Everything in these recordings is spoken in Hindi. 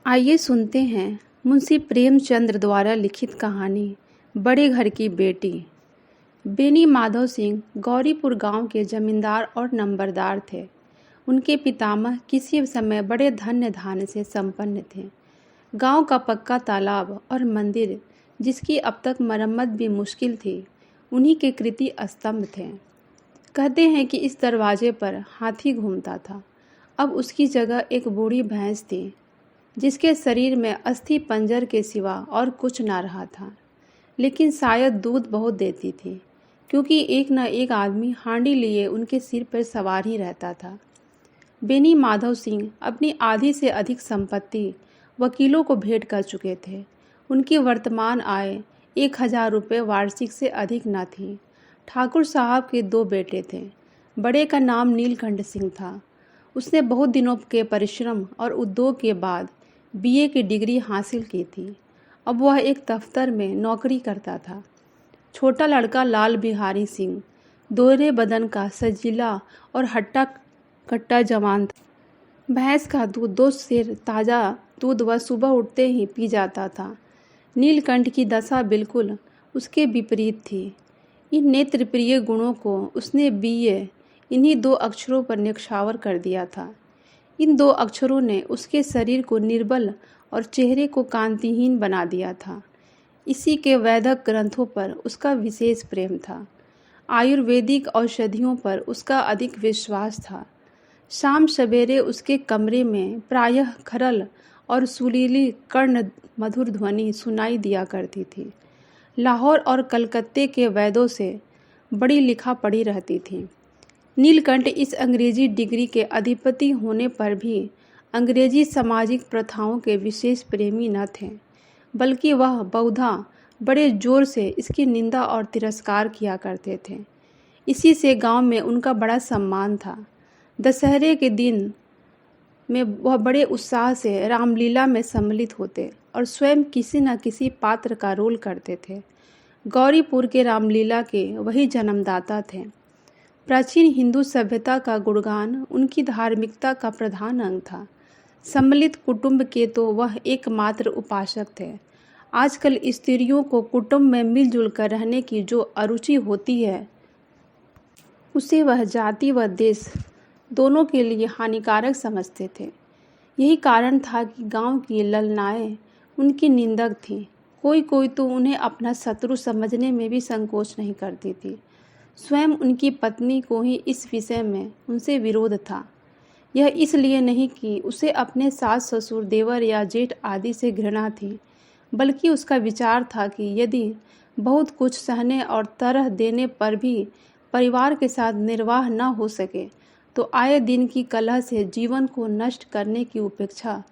आइए सुनते हैं मुंशी प्रेमचंद द्वारा लिखित कहानी बड़े घर की बेटी। बेनी माधव सिंह गौरीपुर गांव के जमींदार और नंबरदार थे। उनके पितामह किसी समय बड़े धन्य धान्य से संपन्न थे। गांव का पक्का तालाब और मंदिर, जिसकी अब तक मरम्मत भी मुश्किल थी, उन्हीं के कृति स्तंभ थे। कहते हैं कि इस दरवाजे पर हाथी घूमता था। अब उसकी जगह एक बूढ़ी भैंस थी, जिसके शरीर में अस्थि पंजर के सिवा और कुछ ना रहा था, लेकिन शायद दूध बहुत देती थी, क्योंकि एक न एक आदमी हांडी लिए उनके सिर पर सवार ही रहता था। बेनी माधव सिंह अपनी आधी से अधिक संपत्ति वकीलों को भेंट कर चुके थे। उनकी वर्तमान आय 1000 रुपये वार्षिक से अधिक न थी। ठाकुर साहब के 2 बेटे थे। बड़े का नाम नीलकंठ सिंह था। उसने बहुत दिनों के परिश्रम और उद्योग के बाद बीए की डिग्री हासिल की थी। अब वह एक दफ्तर में नौकरी करता था। छोटा लड़का लाल बिहारी सिंह दोहरे बदन का सजीला और हट्टा कट्टा जवान था। भैंस का दूध 2 सेर ताज़ा दूध वह सुबह उठते ही पी जाता था। नीलकंठ की दशा बिल्कुल उसके विपरीत थी। इन नेत्रप्रिय गुणों को उसने बीए इन्हीं 2 अक्षरों पर न्यौछावर कर दिया था। इन 2 अक्षरों ने उसके शरीर को निर्बल और चेहरे को कांतिहीन बना दिया था। इसी के वैदिक ग्रंथों पर उसका विशेष प्रेम था। आयुर्वेदिक औषधियों पर उसका अधिक विश्वास था। शाम सवेरे उसके कमरे में प्रायः खरल और सुरीली कर्ण मधुर ध्वनि सुनाई दिया करती थी। लाहौर और कलकत्ते के वैद्यों से बड़ी लिखा पड़ी रहती थी। नीलकंठ इस अंग्रेजी डिग्री के अधिपति होने पर भी अंग्रेजी सामाजिक प्रथाओं के विशेष प्रेमी न थे, बल्कि वह बहुधा बड़े जोर से इसकी निंदा और तिरस्कार किया करते थे। इसी से गांव में उनका बड़ा सम्मान था। दशहरे के दिन में वह बड़े उत्साह से रामलीला में सम्मिलित होते और स्वयं किसी न किसी पात्र का रोल करते थे। गौरीपुर के रामलीला के वही जन्मदाता थे। प्राचीन हिंदू सभ्यता का गुणगान उनकी धार्मिकता का प्रधान अंग था। सम्मिलित कुटुंब के तो वह एकमात्र उपासक थे। आजकल स्त्रियों को कुटुंब में मिलजुल कर रहने की जो अरुचि होती है, उसे वह जाति व देश दोनों के लिए हानिकारक समझते थे। यही कारण था कि गांव की ललनाएं उनकी निंदक थीं। कोई कोई तो उन्हें अपना शत्रु समझने में भी संकोच नहीं करती थी। स्वयं उनकी पत्नी को ही इस विषय में उनसे विरोध था। यह इसलिए नहीं कि उसे अपने सास ससुर देवर या जेठ आदि से घृणा थी, बल्कि उसका विचार था कि यदि बहुत कुछ सहने और तरह देने पर भी परिवार के साथ निर्वाह न हो सके, तो आए दिन की कलह से जीवन को नष्ट करने की उपेक्षा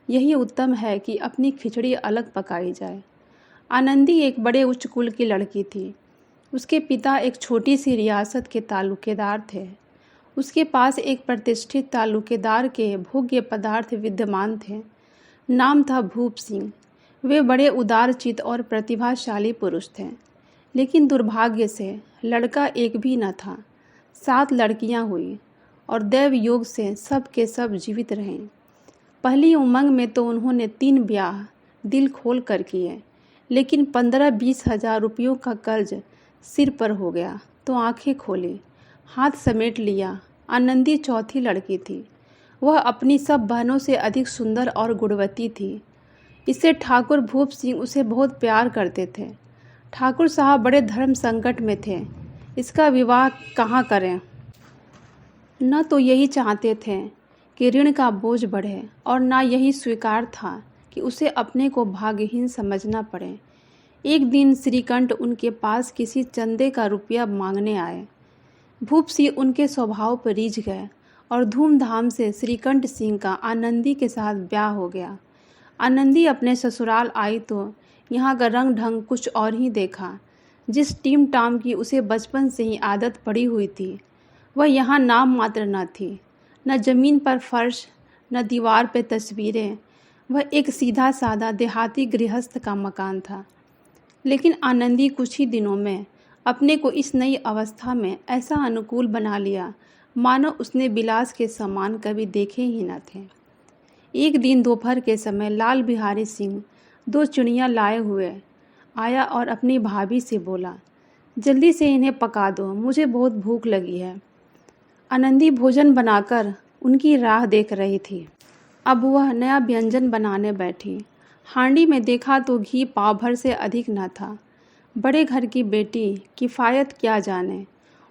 यही उत्तम है कि अपनी खिचड़ी अलग पकाई जाए। आनंदी एक बड़े उच्च कुल की लड़की थी। उसके पिता एक छोटी सी रियासत के तालुकेदार थे। उसके पास एक प्रतिष्ठित तालुकेदार के भोग्य पदार्थ विद्यमान थे। नाम था भूप सिंह। वे बड़े उदारचित्त और प्रतिभाशाली पुरुष थे, लेकिन दुर्भाग्य से लड़का एक भी न था। 7 लड़कियां हुई और दैव योग से सब के सब जीवित रहे। पहली उमंग में तो उन्होंने 3 ब्याह दिल खोल कर किए, लेकिन 15-20 हजार रुपयों का कर्ज सिर पर हो गया तो आंखें खोली, हाथ समेट लिया। आनंदी चौथी लड़की थी। वह अपनी सब बहनों से अधिक सुंदर और गुणवती थी। इससे ठाकुर भूप सिंह उसे बहुत प्यार करते थे। ठाकुर साहब बड़े धर्म संकट में थे। इसका विवाह कहाँ करें? न तो यही चाहते थे कि ऋण का बोझ बढ़े, और न यही स्वीकार था कि उसे अपने को भाग्यहीन समझना पड़े। एक दिन श्रीकंठ उनके पास किसी चंदे का रुपया मांगने आए। भूप सिंह उनके स्वभाव पर रीझ गए और धूमधाम से श्रीकंठ सिंह का आनंदी के साथ ब्याह हो गया। आनंदी अपने ससुराल आई तो यहाँ का रंग ढंग कुछ और ही देखा। जिस टीम टाम की उसे बचपन से ही आदत पड़ी हुई थी, वह यहाँ नाम मात्र न थी। न जमीन पर फर्श, न दीवार पर तस्वीरें। वह एक सीधा साधा देहाती गृहस्थ का मकान था। लेकिन आनंदी कुछ ही दिनों में अपने को इस नई अवस्था में ऐसा अनुकूल बना लिया, मानो उसने विलास के सामान कभी देखे ही न थे। एक दिन दोपहर के समय लाल बिहारी सिंह 2 चिड़िया लाए हुए आया और अपनी भाभी से बोला, जल्दी से इन्हें पका दो, मुझे बहुत भूख लगी है। आनंदी भोजन बनाकर उनकी राह देख रही थी। अब वह नया व्यंजन बनाने बैठी। हांडी में देखा तो घी पाव भर से अधिक न था। बड़े घर की बेटी किफ़ायत क्या जाने,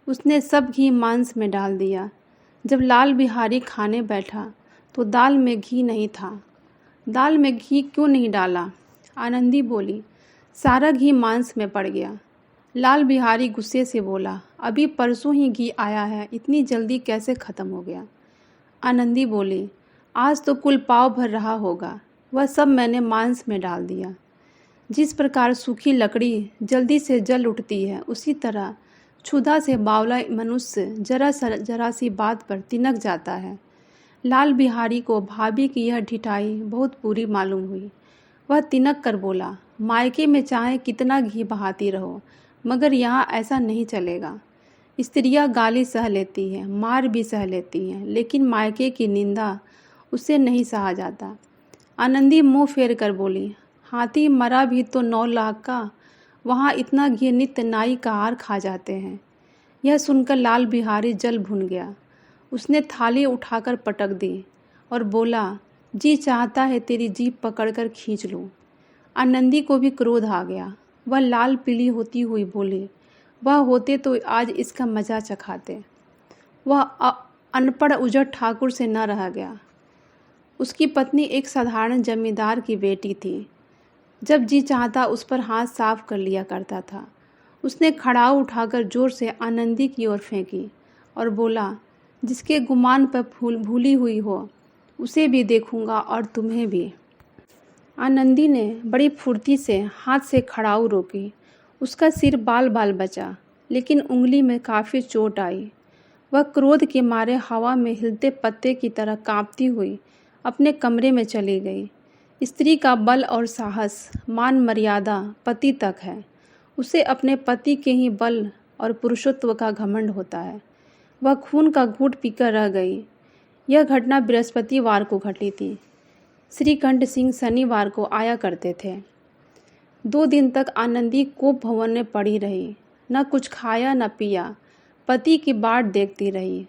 उसने सब घी मांस में डाल दिया। जब लाल बिहारी खाने बैठा तो दाल में घी नहीं था। दाल में घी क्यों नहीं डाला? आनंदी बोली, सारा घी मांस में पड़ गया। लाल बिहारी गुस्से से बोला, अभी परसों ही घी आया है, इतनी जल्दी कैसे ख़त्म हो गया? आनंदी बोली, आज तो कुल पाव भर रहा होगा, वह सब मैंने मांस में डाल दिया। जिस प्रकार सूखी लकड़ी जल्दी से जल उठती है, उसी तरह क्षुधा से बावला मनुष्य जरा सी बात पर तिनक जाता है। लाल बिहारी को भाभी की यह ढिठाई बहुत बुरी मालूम हुई। वह तिनक कर बोला, मायके में चाहे कितना घी बहाती रहो, मगर यहाँ ऐसा नहीं चलेगा। स्त्रियाँ गाली सह लेती हैं, मार भी सह लेती हैं, लेकिन मायके की निंदा उससे नहीं सहा जाता। आनंदी मुंह फेर कर बोली, हाथी मरा भी तो 9 लाख का, वहाँ इतना घी नित्य नाई कहार खा जाते हैं। यह सुनकर लाल बिहारी जल भुन गया। उसने थाली उठाकर पटक दी और बोला, जी चाहता है तेरी जीभ पकड़कर खींच लूँ। आनंदी को भी क्रोध आ गया। वह लाल पीली होती हुई बोली, वह होते तो आज इसका मज़ा चखाते। वह अनपढ़ उजड़ ठाकुर से न रह गया। उसकी पत्नी एक साधारण जमींदार की बेटी थी। जब जी चाहता उस पर हाथ साफ कर लिया करता था। उसने खड़ाऊ उठाकर जोर से आनंदी की ओर फेंकी और बोला, जिसके गुमान पर भूली हुई हो उसे भी देखूंगा और तुम्हें भी। आनंदी ने बड़ी फुर्ती से हाथ से खड़ाऊ रोकी। उसका सिर बाल बाल बचा, लेकिन उंगली में काफ़ी चोट आई। वह क्रोध के मारे हवा में हिलते पत्ते की तरह कांपती हुई अपने कमरे में चली गई। स्त्री का बल और साहस, मान मर्यादा पति तक है। उसे अपने पति के ही बल और पुरुषत्व का घमंड होता है। वह खून का घूंट पीकर रह गई। यह घटना बृहस्पतिवार को घटी थी। श्रीकंठ सिंह शनिवार को आया करते थे। 2 दिन तक आनंदी कोप भवन में पड़ी रही, न कुछ खाया न पिया, पति की बाट देखती रही।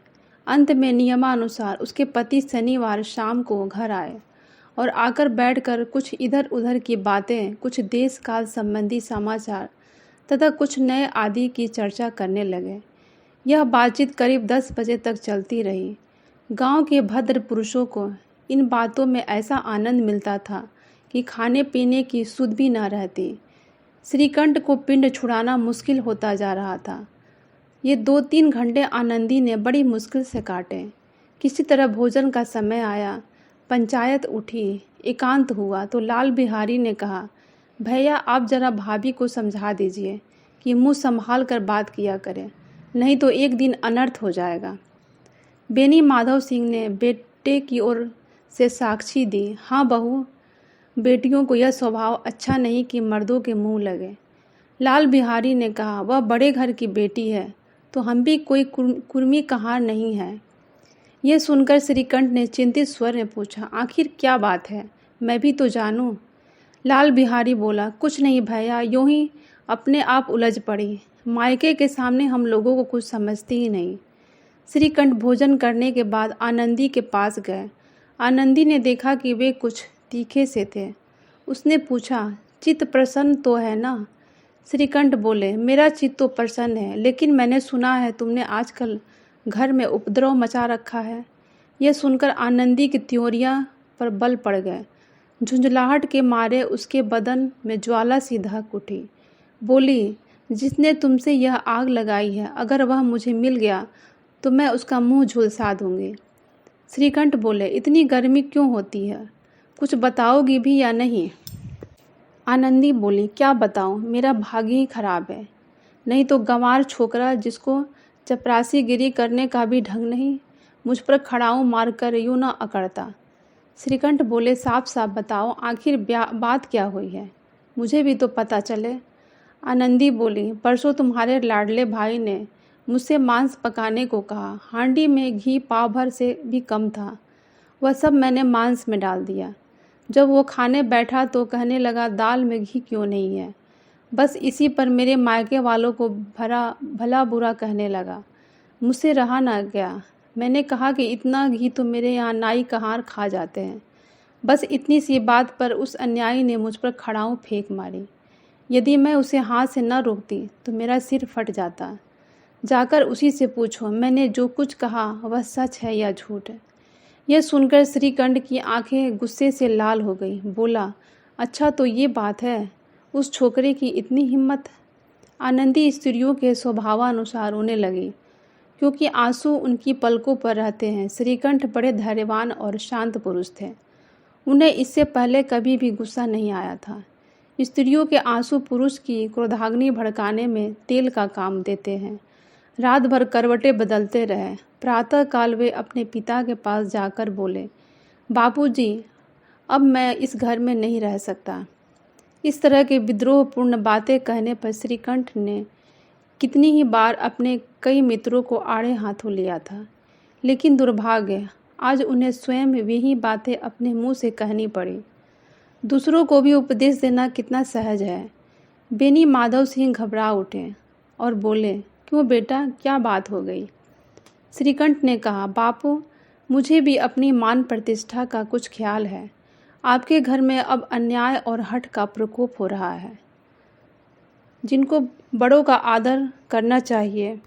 अंत में नियमानुसार उसके पति शनिवार शाम को घर आए और आकर बैठकर कुछ इधर उधर की बातें, कुछ देश काल संबंधी समाचार तथा कुछ नए आदि की चर्चा करने लगे। यह बातचीत करीब 10 बजे तक चलती रही। गांव के भद्र पुरुषों को इन बातों में ऐसा आनंद मिलता था कि खाने पीने की सुध भी न रहती। श्रीकंठ को पिंड छुड़ाना मुश्किल होता जा रहा था। ये 2-3 घंटे आनंदी ने बड़ी मुश्किल से काटे। किसी तरह भोजन का समय आया, पंचायत उठी, एकांत हुआ तो लाल बिहारी ने कहा, भैया आप जरा भाभी को समझा दीजिए कि मुंह संभाल कर बात किया करें, नहीं तो एक दिन अनर्थ हो जाएगा। बेनी माधव सिंह ने बेटे की ओर से साक्षी दी, हाँ बहू, बेटियों को यह स्वभाव अच्छा नहीं कि मर्दों के मुंह लगे। लाल बिहारी ने कहा, वह बड़े घर की बेटी है तो हम भी कोई कुर्मी कहार नहीं है। यह सुनकर श्रीकंठ ने चिंतित स्वर में पूछा, आखिर क्या बात है, मैं भी तो जानूं। लाल बिहारी बोला, कुछ नहीं भैया, यूं ही अपने आप उलझ पड़ी। मायके के सामने हम लोगों को कुछ समझती ही नहीं। श्रीकंठ भोजन करने के बाद आनंदी के पास गए। आनंदी ने देखा कि वे कुछ तीखे से थे। उसने पूछा, चित्त प्रसन्न तो है ना? श्रीकंठ बोले, मेरा चित्त तो प्रसन्न है, लेकिन मैंने सुना है तुमने आजकल घर में उपद्रव मचा रखा है। यह सुनकर आनंदी की त्योरियां पर बल पड़ गए। झुंझलाहट के मारे उसके बदन में ज्वाला सी धक उठी। बोली, जिसने तुमसे यह आग लगाई है, अगर वह मुझे मिल गया तो मैं उसका मुंह झुलसा दूंगी। श्रीकंठ बोले, इतनी गर्मी क्यों होती है, कुछ बताओगी भी या नहीं? आनंदी बोली, क्या बताऊं, मेरा भाग्य ही खराब है। नहीं तो गंवार छोकरा जिसको चपरासीगिरी करने का भी ढंग नहीं, मुझ पर खड़ाऊ मारकर यूं न अकड़ता। श्रीकंठ बोले, साफ साफ बताओ, आखिर बात क्या हुई है, मुझे भी तो पता चले। आनंदी बोली, परसों तुम्हारे लाडले भाई ने मुझसे मांस पकाने को कहा। हांडी में घी पाव भर से भी कम था। वह सब मैंने मांस में डाल दिया। जब वो खाने बैठा तो कहने लगा, दाल में घी क्यों नहीं है। बस इसी पर मेरे मायके वालों को भला बुरा कहने लगा। मुझसे रहा ना गया। मैंने कहा कि इतना घी तो मेरे यहाँ नाई कहार खा जाते हैं। बस इतनी सी बात पर उस अन्यायी ने मुझ पर खड़ाऊँ फेंक मारी। यदि मैं उसे हाथ से न रोकती तो मेरा सिर फट जाता। जाकर उसी से पूछो मैंने जो कुछ कहा वह सच है या झूठ है। यह सुनकर श्रीकंठ की आंखें गुस्से से लाल हो गई। बोला, अच्छा तो ये बात है, उस छोकरे की इतनी हिम्मत। आनंदी स्त्रियों के स्वभावानुसार रोने लगी, क्योंकि आंसू उनकी पलकों पर रहते हैं। श्रीकंठ बड़े धैर्यवान और शांत पुरुष थे। उन्हें इससे पहले कभी भी गुस्सा नहीं आया था। स्त्रियों के आंसू पुरुष की क्रोधाग्नि भड़काने में तेल का काम देते हैं। रात भर करवटें बदलते रहे। प्रातःकाल वे अपने पिता के पास जाकर बोले, बापूजी, अब मैं इस घर में नहीं रह सकता। इस तरह के विद्रोहपूर्ण बातें कहने पर श्रीकंठ ने कितनी ही बार अपने कई मित्रों को आड़े हाथों लिया था, लेकिन दुर्भाग्य आज उन्हें स्वयं वही बातें अपने मुंह से कहनी पड़ी। दूसरों को भी उपदेश देना कितना सहज है। बेनी माधव सिंह घबरा उठे और बोले, क्यों बेटा, क्या बात हो गई। श्रीकंठ ने कहा, बापू, मुझे भी अपनी मान प्रतिष्ठा का कुछ ख्याल है। आपके घर में अब अन्याय और हठ का प्रकोप हो रहा है। जिनको बड़ों का आदर करना चाहिए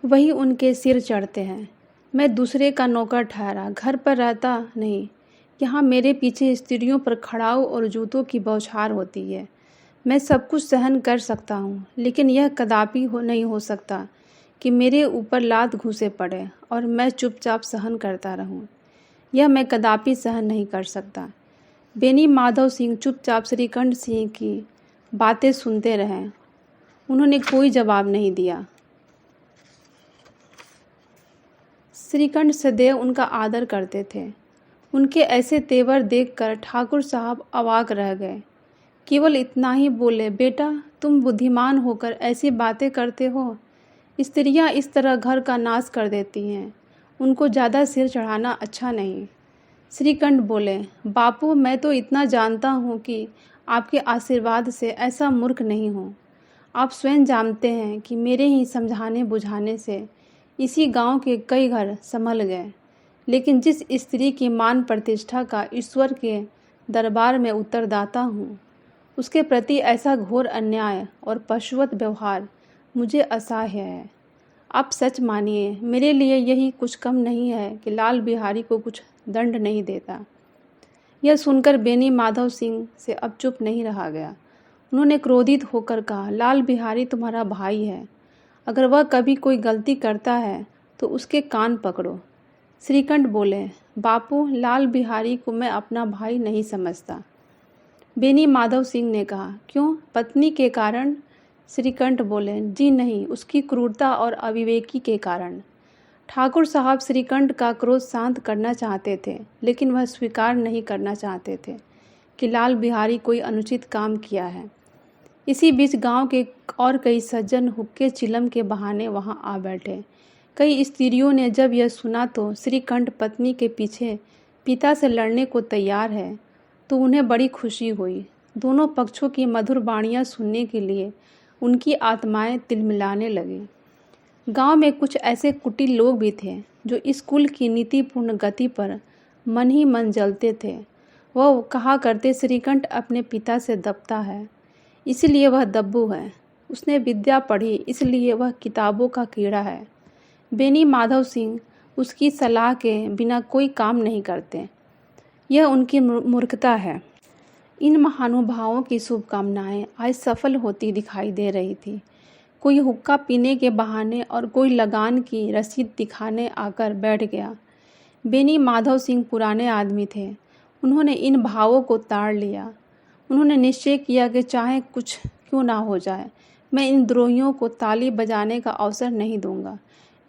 वही उनके सिर चढ़ते हैं। मैं दूसरे का नौकर ठहरा, घर पर रहता नहीं। यहाँ मेरे पीछे स्त्रियों पर खड़ाऊ और जूतों की बौछार होती है। मैं सब कुछ सहन कर सकता हूँ, लेकिन यह कदापि नहीं हो सकता कि मेरे ऊपर लात घूंसे पड़े और मैं चुपचाप सहन करता रहूँ। यह मैं कदापि सहन नहीं कर सकता। बेनी माधव सिंह चुपचाप श्रीकंठ सिंह की बातें सुनते रहे। उन्होंने कोई जवाब नहीं दिया। श्रीकंठ सदैव उनका आदर करते थे। उनके ऐसे तेवर देखकर ठाकुर साहब अवाक रह गए। केवल इतना ही बोले, बेटा, तुम बुद्धिमान होकर ऐसी बातें करते हो। स्त्रियां इस तरह घर का नाश कर देती हैं। उनको ज़्यादा सिर चढ़ाना अच्छा नहीं। श्रीकंठ बोले, बापू, मैं तो इतना जानता हूँ कि आपके आशीर्वाद से ऐसा मूर्ख नहीं हूँ। आप स्वयं जानते हैं कि मेरे ही समझाने बुझाने से इसी गांव के कई घर संभल गए। लेकिन जिस स्त्री की मान प्रतिष्ठा का ईश्वर के दरबार में उत्तरदाता हूँ, उसके प्रति ऐसा घोर अन्याय और पशुवत व्यवहार मुझे असह्य है। आप सच मानिए, मेरे लिए यही कुछ कम नहीं है कि लाल बिहारी को कुछ दंड नहीं देता। यह सुनकर बेनी माधव सिंह से अब चुप नहीं रहा गया। उन्होंने क्रोधित होकर कहा, लाल बिहारी तुम्हारा भाई है। अगर वह कभी कोई गलती करता है तो उसके कान पकड़ो। श्रीकंठ बोले, बापू, लाल बिहारी को मैं अपना भाई नहीं समझता। बेनी माधव सिंह ने कहा, क्यों, पत्नी के कारण? श्रीकंठ बोले, जी नहीं, उसकी क्रूरता और अविवेकी के कारण। ठाकुर साहब श्रीकंठ का क्रोध शांत करना चाहते थे, लेकिन वह स्वीकार नहीं करना चाहते थे कि लाल बिहारी कोई अनुचित काम किया है। इसी बीच गांव के और कई सज्जन हुक्के चिलम के बहाने वहां आ बैठे। कई स्त्रियों ने जब यह सुना तो श्रीकंठ पत्नी के पीछे पिता से लड़ने को तैयार है तो उन्हें बड़ी खुशी हुई। दोनों पक्षों की मधुर वाणियाँ सुनने के लिए उनकी आत्माएं तिलमिलाने लगी। गांव में कुछ ऐसे कुटिल लोग भी थे जो इस कुल की नीतिपूर्ण गति पर मन ही मन जलते थे। वह कहा करते, श्रीकंठ अपने पिता से दबता है, इसलिए वह दब्बू है। उसने विद्या पढ़ी, इसलिए वह किताबों का कीड़ा है। बेनी माधव सिंह उसकी सलाह के बिना कोई काम नहीं करते। यह उनकी मूर्खता है। इन महानुभावों की शुभकामनाएं आज सफल होती दिखाई दे रही थी। कोई हुक्का पीने के बहाने और कोई लगान की रसीद दिखाने आकर बैठ गया। बेनी माधव सिंह पुराने आदमी थे। उन्होंने इन भावों को ताड़ लिया। उन्होंने निश्चय किया कि चाहे कुछ क्यों ना हो जाए, मैं इन द्रोहियों को ताली बजाने का अवसर नहीं दूंगा।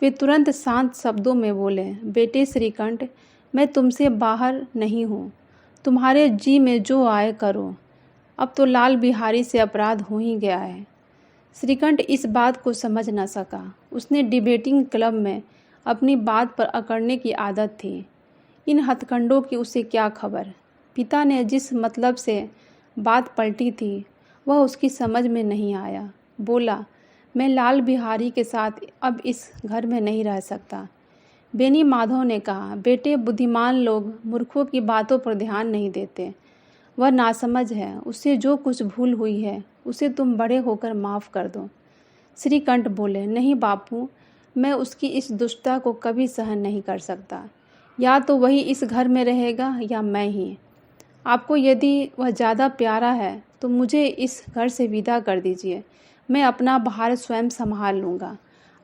वे तुरंत शांत शब्दों में बोले, बेटे श्रीकंठ, मैं तुमसे बाहर नहीं हूँ। तुम्हारे जी में जो आए करो। अब तो लाल बिहारी से अपराध हो ही गया है। श्रीकंठ इस बात को समझ न सका। उसने डिबेटिंग क्लब में अपनी बात पर अकड़ने की आदत थी। इन हथकंडों की उसे क्या खबर। पिता ने जिस मतलब से बात पलटी थी वह उसकी समझ में नहीं आया। बोला, मैं लाल बिहारी के साथ अब इस घर में नहीं रह सकता। बेनी माधव ने कहा, बेटे, बुद्धिमान लोग मूर्खों की बातों पर ध्यान नहीं देते। वह नासमझ है, उससे जो कुछ भूल हुई है उसे तुम बड़े होकर माफ़ कर दो। श्रीकंठ बोले, नहीं बापू, मैं उसकी इस दुष्टता को कभी सहन नहीं कर सकता। या तो वही इस घर में रहेगा या मैं ही। आपको यदि वह ज़्यादा प्यारा है तो मुझे इस घर से विदा कर दीजिए। मैं अपना भार स्वयं संभाल लूँगा।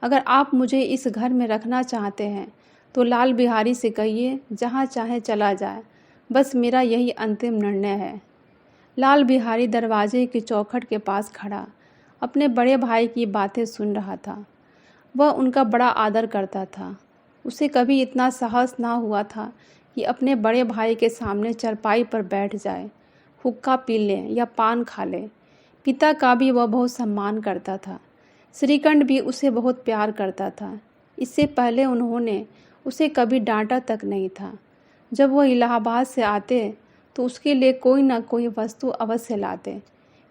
अगर आप मुझे इस घर में रखना चाहते हैं तो लाल बिहारी से कहिए जहाँ चाहे चला जाए। बस मेरा यही अंतिम निर्णय है। लाल बिहारी दरवाजे की चौखट के पास खड़ा अपने बड़े भाई की बातें सुन रहा था। वह उनका बड़ा आदर करता था। उसे कभी इतना साहस ना हुआ था कि अपने बड़े भाई के सामने चारपाई पर बैठ जाए, हुक्का पी ले या पान खा ले। पिता का भी वह बहुत सम्मान करता था। श्रीकंठ भी उसे बहुत प्यार करता था। इससे पहले उन्होंने उसे कभी डांटा तक नहीं था। जब वह इलाहाबाद से आते तो उसके लिए कोई ना कोई वस्तु अवश्य लाते।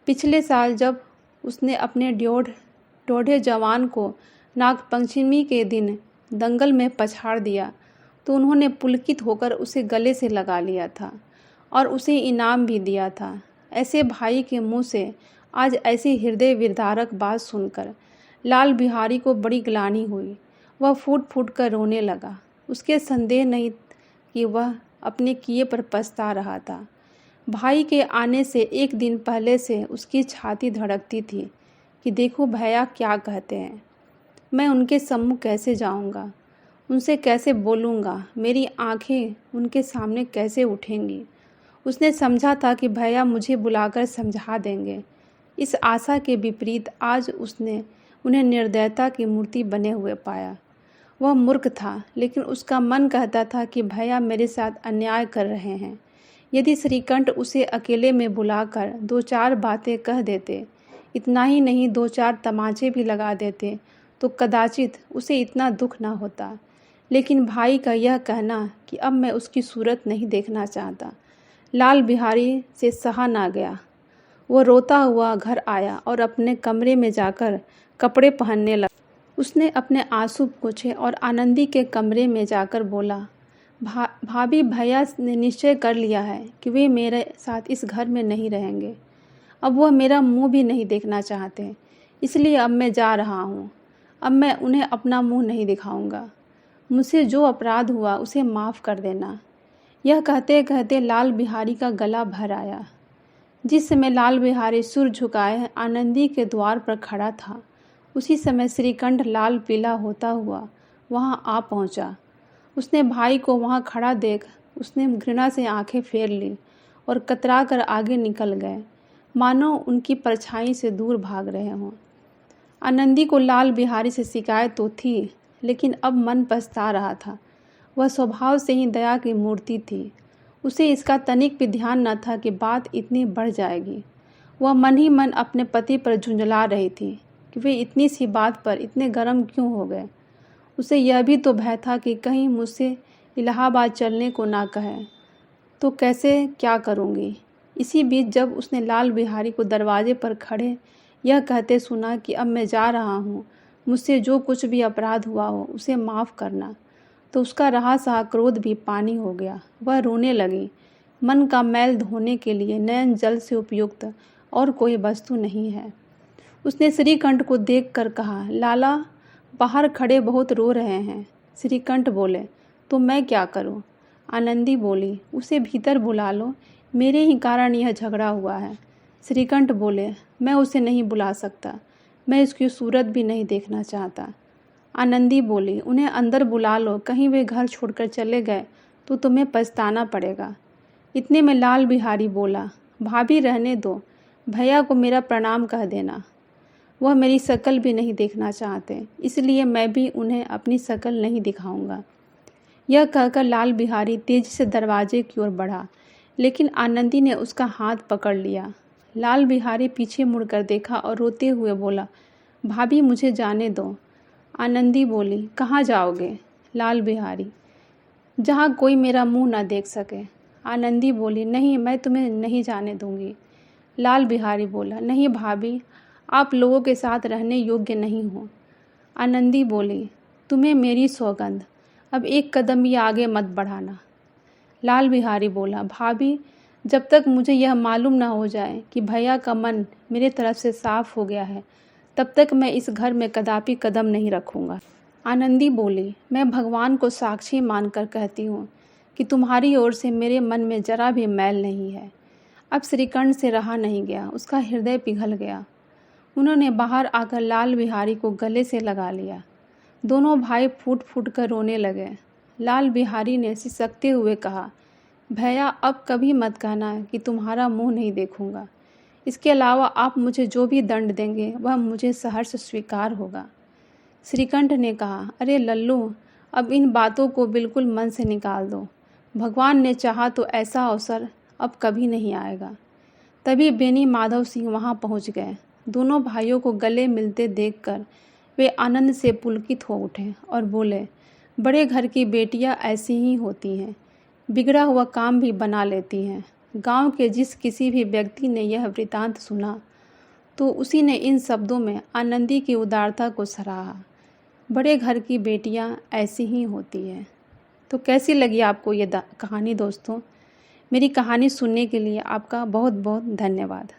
पिछले साल जब उसने अपने डोढ़े जवान को नागपंचमी के दिन दंगल में पछाड़ दिया तो उन्होंने पुलकित होकर उसे गले से लगा लिया था और उसे इनाम भी दिया था। ऐसे भाई के मुंह से आज ऐसी हृदय विदारक बात सुनकर लाल बिहारी को बड़ी ग्लानि हुई। वह फूट फूट कर रोने लगा। उसके संदेह नहीं कि वह अपने किए पर पछता रहा था। भाई के आने से एक दिन पहले से उसकी छाती धड़कती थी कि देखो भैया क्या कहते हैं। मैं उनके सम्मुख कैसे जाऊंगा, उनसे कैसे बोलूँगा, मेरी आंखें उनके सामने कैसे उठेंगी। उसने समझा था कि भैया मुझे बुलाकर समझा देंगे। इस आशा के विपरीत आज उसने उन्हें निर्दयता की मूर्ति बने हुए पाया। वह मूर्ख था, लेकिन उसका मन कहता था कि भैया मेरे साथ अन्याय कर रहे हैं। यदि श्रीकंठ उसे अकेले में बुलाकर दो चार बातें कह देते, इतना ही नहीं 2-4 तमाचे भी लगा देते तो कदाचित उसे इतना दुख ना होता। लेकिन भाई का यह कहना कि अब मैं उसकी सूरत नहीं देखना चाहता, लाल बिहारी से सहा ना गया। वो रोता हुआ घर आया और अपने कमरे में जाकर कपड़े पहनने लगा। उसने अपने आंसू पोंछे और आनंदी के कमरे में जाकर बोला, भाभी, भैया ने निश्चय कर लिया है कि वे मेरे साथ इस घर में नहीं रहेंगे। अब वह मेरा मुंह भी नहीं देखना चाहते, इसलिए अब मैं जा रहा हूँ। अब मैं उन्हें अपना मुंह नहीं दिखाऊंगा। मुझसे जो अपराध हुआ उसे माफ़ कर देना। यह कहते कहते लाल बिहारी का गला भर आया। जिस समय लाल बिहारी सिर झुकाए आनंदी के द्वार पर खड़ा था, उसी समय श्रीकंठ लाल पीला होता हुआ वहां आ पहुंचा। उसने भाई को वहां खड़ा देख उसने घृणा से आंखें फेर ली और कतरा कर आगे निकल गए, मानो उनकी परछाई से दूर भाग रहे हों। आनंदी को लाल बिहारी से शिकायत तो थी, लेकिन अब मन पछता रहा था। वह स्वभाव से ही दया की मूर्ति थी। उसे इसका तनिक भी ध्यान न था कि बात इतनी बढ़ जाएगी। वह मन ही मन अपने पति पर झुंझला रही थी कि वे इतनी सी बात पर इतने गर्म क्यों हो गए। उसे यह भी तो भय था कि कहीं मुझसे इलाहाबाद चलने को ना कहे तो कैसे क्या करूँगी। इसी बीच जब उसने लाल बिहारी को दरवाजे पर खड़े यह कहते सुना कि अब मैं जा रहा हूँ, मुझसे जो कुछ भी अपराध हुआ हो उसे माफ़ करना, तो उसका रहा सहा क्रोध भी पानी हो गया। वह रोने लगी। मन का मैल धोने के लिए नयन जल से उपयुक्त और कोई वस्तु नहीं है। उसने श्रीकंठ को देखकर कहा, लाला बाहर खड़े बहुत रो रहे हैं। श्रीकंठ बोले, तो मैं क्या करूं? आनंदी बोली, उसे भीतर बुला लो, मेरे ही कारण यह झगड़ा हुआ है। श्रीकंठ बोले, मैं उसे नहीं बुला सकता, मैं इसकी सूरत भी नहीं देखना चाहता। आनंदी बोली, उन्हें अंदर बुला लो, कहीं वे घर छोड़कर चले गए तो तुम्हें पछताना पड़ेगा। इतने में लाल बिहारी बोला, भाभी रहने दो, भैया को मेरा प्रणाम कह देना। वह मेरी शक्ल भी नहीं देखना चाहते, इसलिए मैं भी उन्हें अपनी शक्ल नहीं दिखाऊंगा। यह कहकर लाल बिहारी तेजी से दरवाजे की ओर बढ़ा, लेकिन आनंदी ने उसका हाथ पकड़ लिया। लाल बिहारी पीछे मुड़कर देखा और रोते हुए बोला, भाभी मुझे जाने दो। आनंदी बोली, कहाँ जाओगे? लाल बिहारी: जहाँ कोई मेरा मुंह न देख सके। आनंदी बोली: नहीं, मैं तुम्हें नहीं जाने दूंगी। लाल बिहारी बोला: नहीं भाभी, आप लोगों के साथ रहने योग्य नहीं हो। आनंदी बोली: तुम्हें मेरी सौगंध, अब एक कदम भी आगे मत बढ़ाना। लाल बिहारी बोला: भाभी, जब तक मुझे यह मालूम न हो जाए कि भैया का मन मेरे तरफ से साफ हो गया है, तब तक मैं इस घर में कदापि कदम नहीं रखूंगा। आनंदी बोली: मैं भगवान को साक्षी मानकर कहती हूँ कि तुम्हारी ओर से मेरे मन में जरा भी मैल नहीं है। अब श्रीकंठ से रहा नहीं गया, उसका हृदय पिघल गया। उन्होंने बाहर आकर लाल बिहारी को गले से लगा लिया। दोनों भाई फूट फूट कर रोने लगे। लाल बिहारी ने सिसकते हुए कहा: भैया, अब कभी मत कहना कि तुम्हारा मुंह नहीं देखूंगा। इसके अलावा आप मुझे जो भी दंड देंगे वह मुझे सहर्ष स्वीकार होगा। श्रीकंठ ने कहा: अरे लल्लू, अब इन बातों को बिल्कुल मन से निकाल दो। भगवान ने चाहा तो ऐसा अवसर अब कभी नहीं आएगा। तभी बेनी माधव सिंह वहां पहुंच गए। दोनों भाइयों को गले मिलते देखकर वे आनंद से पुलकित हो उठे और बोले: बड़े घर की बेटियां ऐसी ही होती हैं, बिगड़ा हुआ काम भी बना लेती हैं। गांव के जिस किसी भी व्यक्ति ने यह वृतांत सुना तो उसी ने इन शब्दों में आनंदी की उदारता को सराहा। बड़े घर की बेटियां ऐसी ही होती हैं। तो कैसी लगी आपको ये कहानी दोस्तों? मेरी कहानी सुनने के लिए आपका बहुत बहुत धन्यवाद।